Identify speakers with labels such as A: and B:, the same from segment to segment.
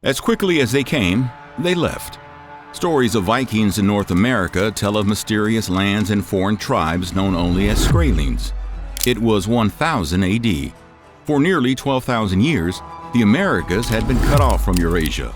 A: As quickly as they came, they left. Stories of Vikings in North America tell of mysterious lands and foreign tribes known only as Skraelings. It was 1000 AD. For nearly 12,000 years, the Americas had been cut off from Eurasia.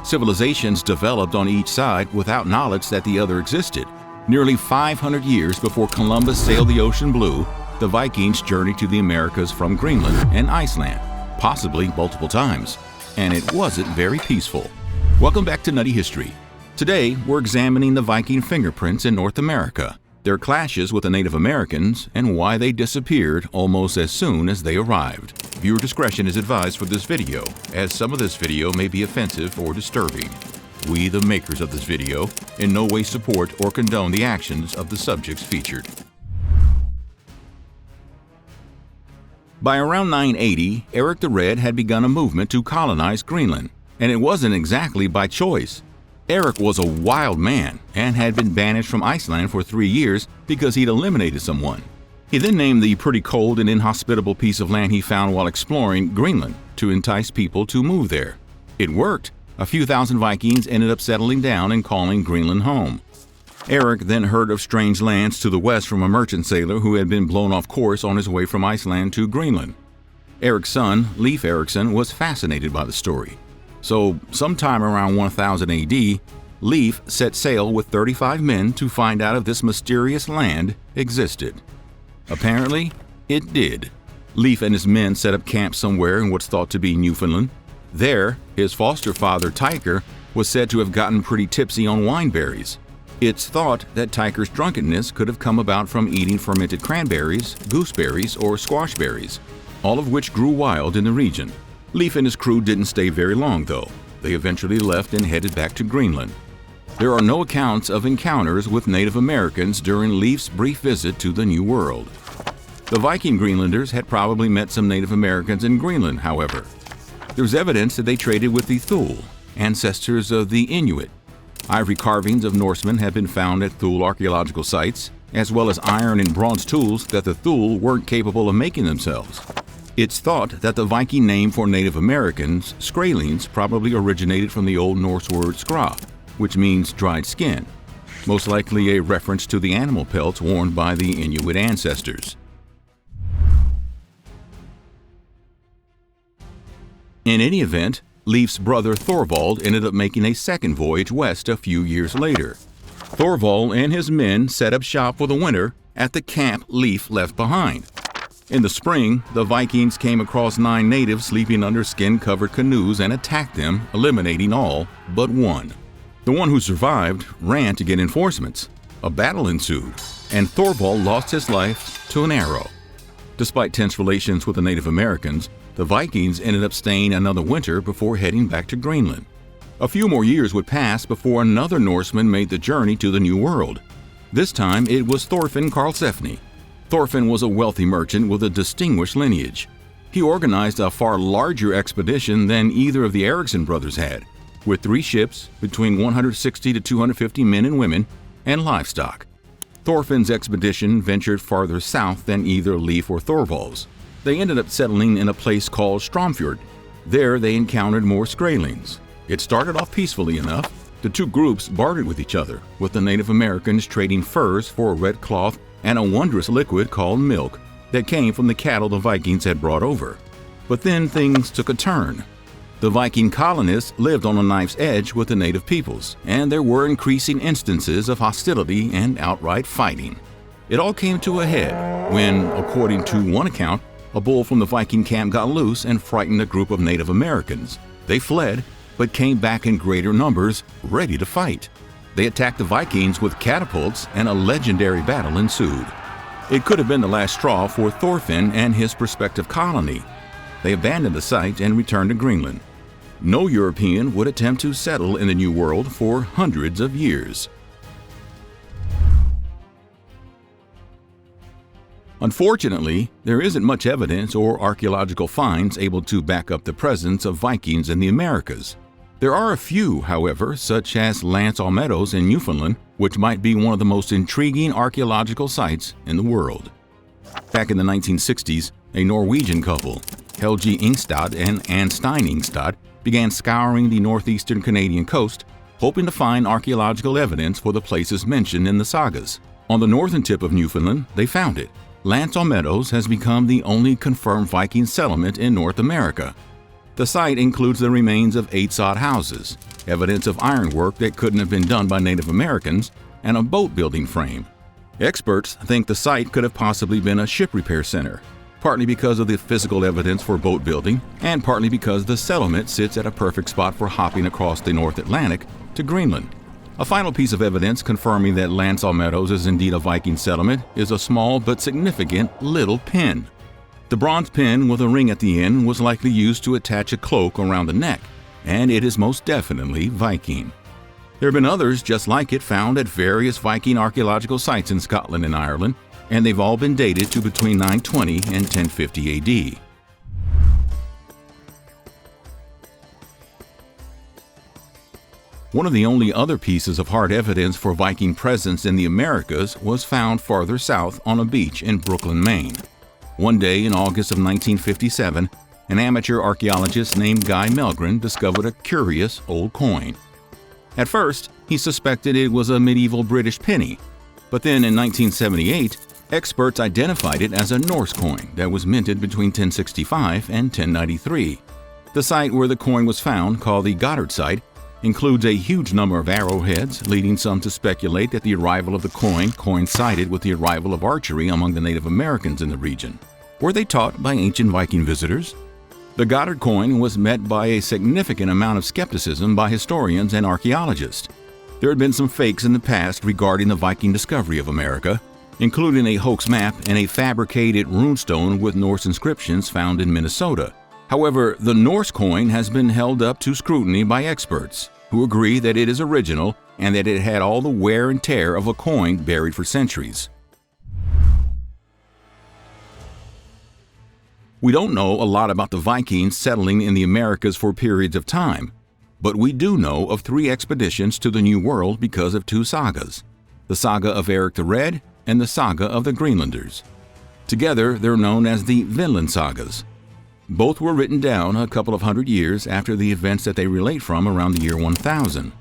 A: Civilizations developed on each side without knowledge that the other existed. Nearly 500 years before Columbus sailed the ocean blue, the Vikings journeyed to the Americas from Greenland and Iceland, possibly multiple times, and it wasn't very peaceful. Welcome back to Nutty History. Today, we're examining the Viking fingerprints in North America, their clashes with the Native Americans, and why they disappeared almost as soon as they arrived. Viewer discretion is advised for this video, as some of this video may be offensive or disturbing. We, the makers of this video, in no way support or condone the actions of the subjects featured. By around 980, Eric the Red had begun a movement to colonize Greenland, and it wasn't exactly by choice. Eric was a wild man and had been banished from Iceland for 3 years because he'd eliminated someone. He then named the pretty cold and inhospitable piece of land he found while exploring Greenland to entice people to move there. It worked. A few thousand Vikings ended up settling down and calling Greenland home. Eric then heard of strange lands to the west from a merchant sailor who had been blown off course on his way from Iceland to Greenland. Eric's son, Leif Erikson, was fascinated by the story. So, sometime around 1000 AD, Leif set sail with 35 men to find out if this mysterious land existed. Apparently, it did. Leif and his men set up camp somewhere in what's thought to be Newfoundland. There, his foster father, Tyker, was said to have gotten pretty tipsy on wineberries. It's thought that Tyker's drunkenness could have come about from eating fermented cranberries, gooseberries, or squashberries, all of which grew wild in the region. Leif and his crew didn't stay very long, though. They eventually left and headed back to Greenland. There are no accounts of encounters with Native Americans during Leif's brief visit to the New World. The Viking Greenlanders had probably met some Native Americans in Greenland, however. There's evidence that they traded with the Thule, ancestors of the Inuit. Ivory carvings of Norsemen have been found at Thule archaeological sites, as well as iron and bronze tools that the Thule weren't capable of making themselves. It's thought that the Viking name for Native Americans, Skraelings, probably originated from the Old Norse word skra, which means dried skin, most likely a reference to the animal pelts worn by the Inuit ancestors. In any event, Leif's brother Thorvald ended up making a second voyage west a few years later. Thorvald and his men set up shop for the winter at the camp Leif left behind. In the spring, the Vikings came across 9 natives sleeping under skin-covered canoes and attacked them, eliminating all but one. The one who survived ran to get reinforcements. A battle ensued, and Thorvald lost his life to an arrow. Despite tense relations with the Native Americans, the Vikings ended up staying another winter before heading back to Greenland. A few more years would pass before another Norseman made the journey to the New World. This time, it was Thorfinn Karlsefni. Thorfinn was a wealthy merchant with a distinguished lineage. He organized a far larger expedition than either of the Eriksson brothers had, with 3 ships, between 160 to 250 men and women, and livestock. Thorfinn's expedition ventured farther south than either Leif or Thorvald's. They ended up settling in a place called Stromfjord. There they encountered more Skraelings. It started off peacefully enough. The two groups bartered with each other, with the Native Americans trading furs for a red cloth and a wondrous liquid called milk that came from the cattle the Vikings had brought over. But then things took a turn. The Viking colonists lived on a knife's edge with the native peoples, and there were increasing instances of hostility and outright fighting. It all came to a head when, according to one account, a bull from the Viking camp got loose and frightened a group of Native Americans. They fled, but came back in greater numbers, ready to fight. They attacked the Vikings with catapults, and a legendary battle ensued. It could have been the last straw for Thorfinn and his prospective colony. They abandoned the site and returned to Greenland. No European would attempt to settle in the New World for hundreds of years. Unfortunately, there isn't much evidence or archaeological finds able to back up the presence of Vikings in the Americas. There are a few, however, such as Lance Meadows in Newfoundland, which might be one of the most intriguing archaeological sites in the world. Back in the 1960s, a Norwegian couple, Helge Ingstad and Anne Stein Ingstad, began scouring the northeastern Canadian coast, hoping to find archaeological evidence for the places mentioned in the sagas. On the northern tip of Newfoundland, they found it. Lancel Meadows has become the only confirmed Viking settlement in North America. The site includes the remains of 8 sod houses, evidence of ironwork that couldn't have been done by Native Americans, and a boat-building frame. Experts think the site could have possibly been a ship repair center, partly because of the physical evidence for boat building, and partly because the settlement sits at a perfect spot for hopping across the North Atlantic to Greenland. A final piece of evidence confirming that Lancel Meadows is indeed a Viking settlement is a small but significant little pin. The bronze pin with a ring at the end was likely used to attach a cloak around the neck, and it is most definitely Viking. There have been others just like it found at various Viking archaeological sites in Scotland and Ireland, and they've all been dated to between 920 and 1050 AD. One of the only other pieces of hard evidence for Viking presence in the Americas was found farther south on a beach in Brooklyn, Maine. One day in August of 1957, an amateur archaeologist named Guy Melgren discovered a curious old coin. At first, he suspected it was a medieval British penny, but then in 1978, experts identified it as a Norse coin that was minted between 1065 and 1093. The site where the coin was found, called the Goddard site, includes a huge number of arrowheads, leading some to speculate that the arrival of the coin coincided with the arrival of archery among the Native Americans in the region. Were they taught by ancient Viking visitors? The Goddard coin was met by a significant amount of skepticism by historians and archaeologists. There had been some fakes in the past regarding the Viking discovery of America, including a hoax map and a fabricated runestone with Norse inscriptions found in Minnesota. However, the Norse coin has been held up to scrutiny by experts, who agree that it is original and that it had all the wear and tear of a coin buried for centuries. We don't know a lot about the Vikings settling in the Americas for periods of time, but we do know of 3 expeditions to the New World because of 2 sagas, the Saga of Eric the Red and the Saga of the Greenlanders. Together, they're known as the Vinland Sagas. Both were written down a couple of hundred years after the events that they relate from around the year 1000.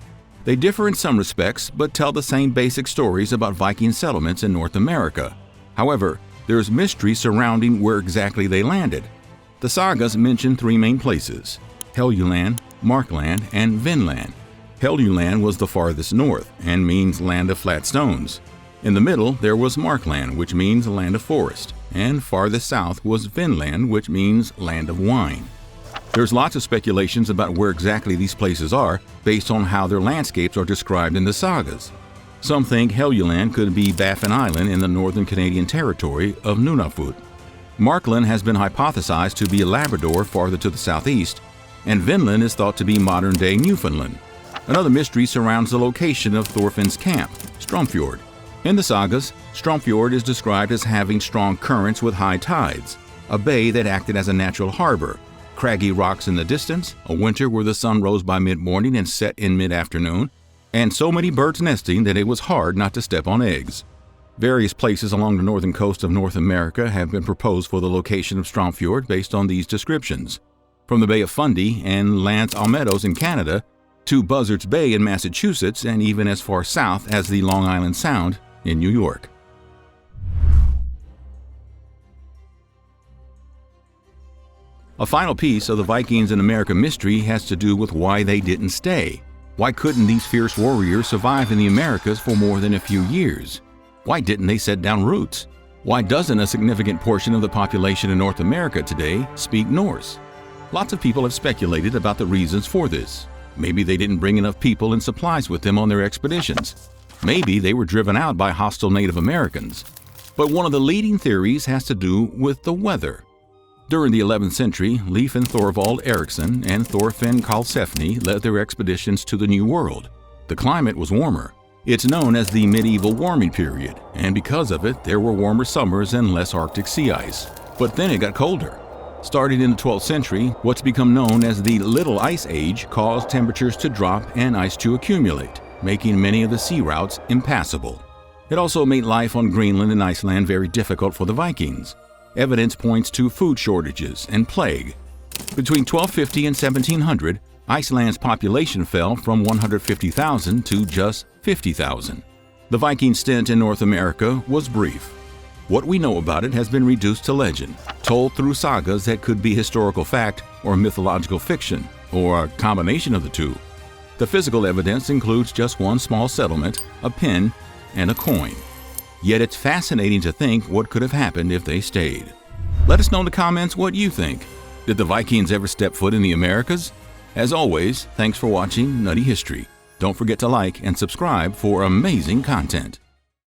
A: They differ in some respects, but tell the same basic stories about Viking settlements in North America. However, there's mystery surrounding where exactly they landed. The sagas mention 3 main places: Helluland, Markland, and Vinland. Helluland was the farthest north and means land of flat stones. In the middle, there was Markland, which means land of forest, and farthest south was Vinland, which means land of wine. There's lots of speculations about where exactly these places are based on how their landscapes are described in the sagas. Some think Helluland could be Baffin Island in the northern Canadian territory of Nunavut. Markland has been hypothesized to be Labrador farther to the southeast, and Vinland is thought to be modern-day Newfoundland. Another mystery surrounds the location of Thorfinn's camp, Stromfjord. In the sagas, Stromfjord is described as having strong currents with high tides, a bay that acted as a natural harbor, craggy rocks in the distance, a winter where the sun rose by mid-morning and set in mid-afternoon, and so many birds nesting that it was hard not to step on eggs. Various places along the northern coast of North America have been proposed for the location of Stromfjord based on these descriptions, from the Bay of Fundy and Lancel Meadows in Canada to Buzzards Bay in Massachusetts, and even as far south as the Long Island Sound in New York. A final piece of the Vikings in America mystery has to do with why they didn't stay. Why couldn't these fierce warriors survive in the Americas for more than a few years? Why didn't they set down roots? Why doesn't a significant portion of the population in North America today speak Norse? Lots of people have speculated about the reasons for this. Maybe they didn't bring enough people and supplies with them on their expeditions. Maybe they were driven out by hostile Native Americans. But one of the leading theories has to do with the weather. During the 11th century, Leif and Thorvald Eriksson and Thorfinn Karlsefni led their expeditions to the New World. The climate was warmer. It's known as the medieval warming period, and because of it, there were warmer summers and less Arctic sea ice. But then it got colder. Starting in the 12th century, what's become known as the Little Ice Age caused temperatures to drop and ice to accumulate, making many of the sea routes impassable. It also made life on Greenland and Iceland very difficult for the Vikings. Evidence points to food shortages and plague. Between 1250 and 1700, Iceland's population fell from 150,000 to just 50,000. The Viking stint in North America was brief. What we know about it has been reduced to legend, told through sagas that could be historical fact or mythological fiction, or a combination of the two. The physical evidence includes just one small settlement, a pin, and a coin. Yet it's fascinating to think what could have happened if they stayed. Let us know in the comments what you think. Did the Vikings ever step foot in the Americas? As always, thanks for watching Nutty History. Don't forget to like and subscribe for amazing content.